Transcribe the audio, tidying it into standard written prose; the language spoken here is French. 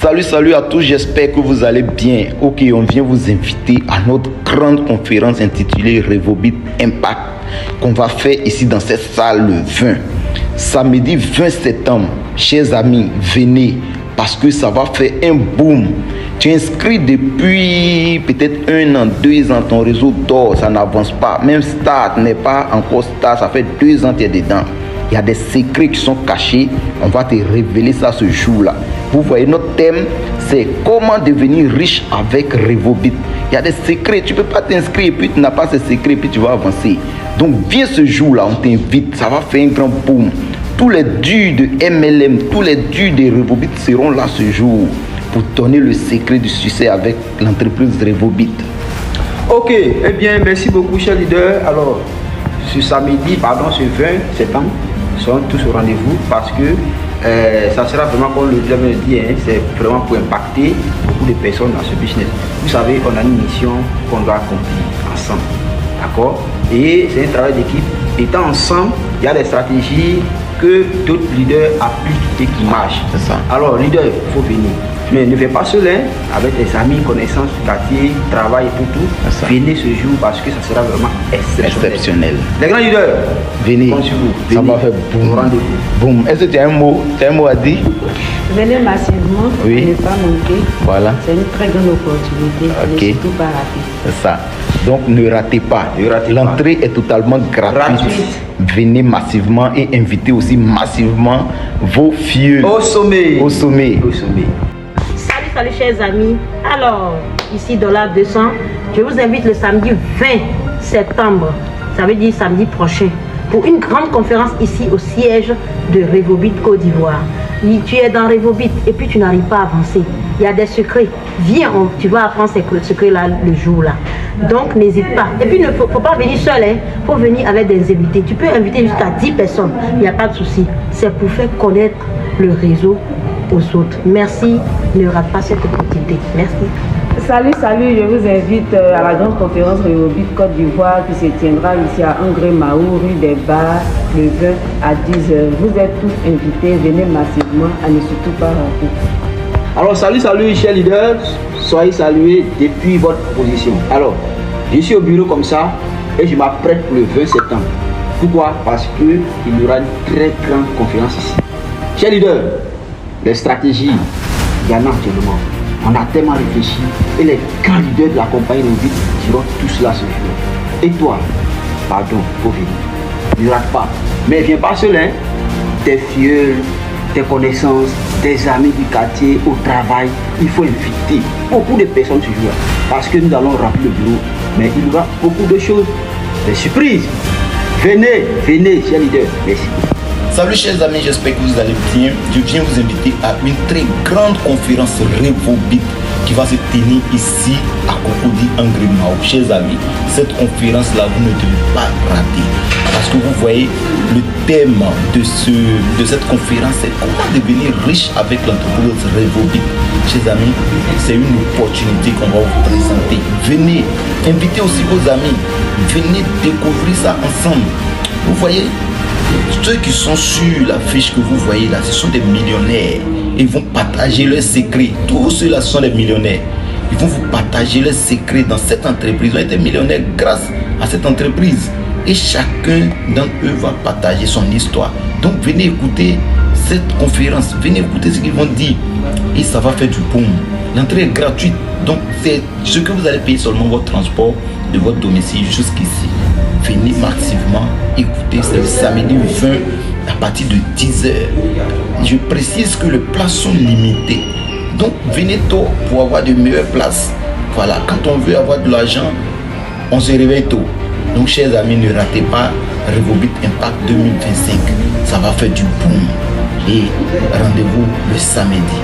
Salut à tous, j'espère que vous allez bien. Ok, on vient vous inviter à notre grande conférence intitulée Revobit Impact qu'on va faire ici dans cette salle le 20. Samedi 20 septembre, chers amis, venez parce que ça va faire un boom. Tu es inscrit depuis peut-être 1 an, 2 ans, ton réseau dort, ça n'avance pas. Même Start n'est pas encore Start, ça fait 2 ans que tu es dedans. Il y a des secrets qui sont cachés, on va te révéler ça ce jour-là. Vous voyez, notre thème, c'est comment devenir riche avec Revobit. Il y a des secrets, tu ne peux pas t'inscrire et puis tu n'as pas ces secrets et puis tu vas avancer. Donc viens ce jour-là, on t'invite, ça va faire un grand boom. Tous les durs de MLM, tous les durs de Revobit seront là ce jour pour donner le secret du succès avec l'entreprise Revobit. Ok, eh bien, merci beaucoup, cher leader. Alors, ce 20 septembre, nous serons tous au rendez-vous parce que ça sera vraiment, comme le leader me dit, c'est vraiment pour impacter beaucoup de personnes dans ce business. Vous savez, on a une mission qu'on doit accomplir ensemble. D'accord? Et c'est un travail d'équipe. Étant ensemble, il y a des stratégies que d'autres leaders appliquent et qui marchent. C'est ça. Alors, leader, il faut venir. Mais ne fais pas seul, avec tes amis, connaissances, quartier, travail et tout. Venez ce jour parce que ça sera vraiment exceptionnel. Les grands leaders, venez. Vous. Ça va faire boum. Boum. Est-ce que tu as un mot à dire? Venez massivement, oui. Ne pas manquer. Voilà. C'est une très grande opportunité. Ok. Ne surtout pas rater. C'est ça. Donc ne ratez pas. L'entrée est totalement gratuite. Venez massivement et invitez aussi massivement vos filles au sommet. Au sommet. Salut chers amis. Alors, ici Dollar 200, je vous invite le samedi 20 septembre, ça veut dire samedi prochain, pour une grande conférence ici au siège de Revobit Côte d'Ivoire. Tu es dans Revobit et puis tu n'arrives pas à avancer. Il y a des secrets. Viens, tu vas apprendre ces secrets-là le jour-là. Donc, n'hésite pas. Et puis, il ne faut pas venir seul. Il faut venir avec des invités. Tu peux inviter jusqu'à 10 personnes. Il n'y a pas de souci. C'est pour faire connaître le réseau aux autres. Merci. Ne rate pas cette opportunité. Merci. Salut, je vous invite à la grande conférence Revobit Côte d'Ivoire qui se tiendra ici à Angré Mahou, rue des Bars, le 20 à 10h. Vous êtes tous invités, venez massivement, à ne surtout pas rater. Alors, salut, chers leaders, soyez salués depuis votre position. Alors, je suis au bureau comme ça et je m'apprête pour le 20 septembre. Pourquoi? Parce qu'il y aura une très grande conférence ici. Chers leaders, les stratégies, il y en a actuellement. On a tellement réfléchi et les grands leaders de la compagnie Revobit seront tous là ce jour. Et toi, pardon, faut venir. Ne rate pas. Mais viens pas seul, tes filles, tes connaissances, tes amis du quartier, au travail. Il faut inviter beaucoup de personnes ce jour-là. Parce que nous allons remplir le bureau. Mais il y aura beaucoup de choses, des surprises. Venez, chers leaders. Merci. Salut chers amis, j'espère que vous allez bien. Je viens vous inviter à une très grande conférence Revobit qui va se tenir ici à Cocody Angré Mahou. Chers amis, cette conférence-là, vous ne devez pas rater. Parce que vous voyez, le thème de cette conférence, c'est comment devenir riche avec l'entreprise Revobit. Chers amis, c'est une opportunité qu'on va vous présenter. Venez, invitez aussi vos amis. Venez découvrir ça ensemble. Vous voyez, ceux qui sont sur la fiche que vous voyez là, ce sont des millionnaires. Ils vont partager leurs secrets. Tous ceux-là sont des millionnaires. Ils vont vous partager leurs secrets dans cette entreprise. Ils ont été millionnaires grâce à cette entreprise. Et chacun d'entre eux va partager son histoire. Donc venez écouter cette conférence. Venez écouter ce qu'ils vont dire. Et ça va faire du boom. L'entrée est gratuite. Donc c'est ce que vous allez payer seulement votre transport de votre domicile jusqu'ici. Venez massivement écouter, c'est le samedi 20 à partir de 10h. Je précise que les places sont limitées. Donc venez tôt pour avoir de meilleures places. Voilà, quand on veut avoir de l'argent, on se réveille tôt. Donc chers amis, ne ratez pas Revobit Impact 2025. Ça va faire du boom. Et rendez-vous le samedi.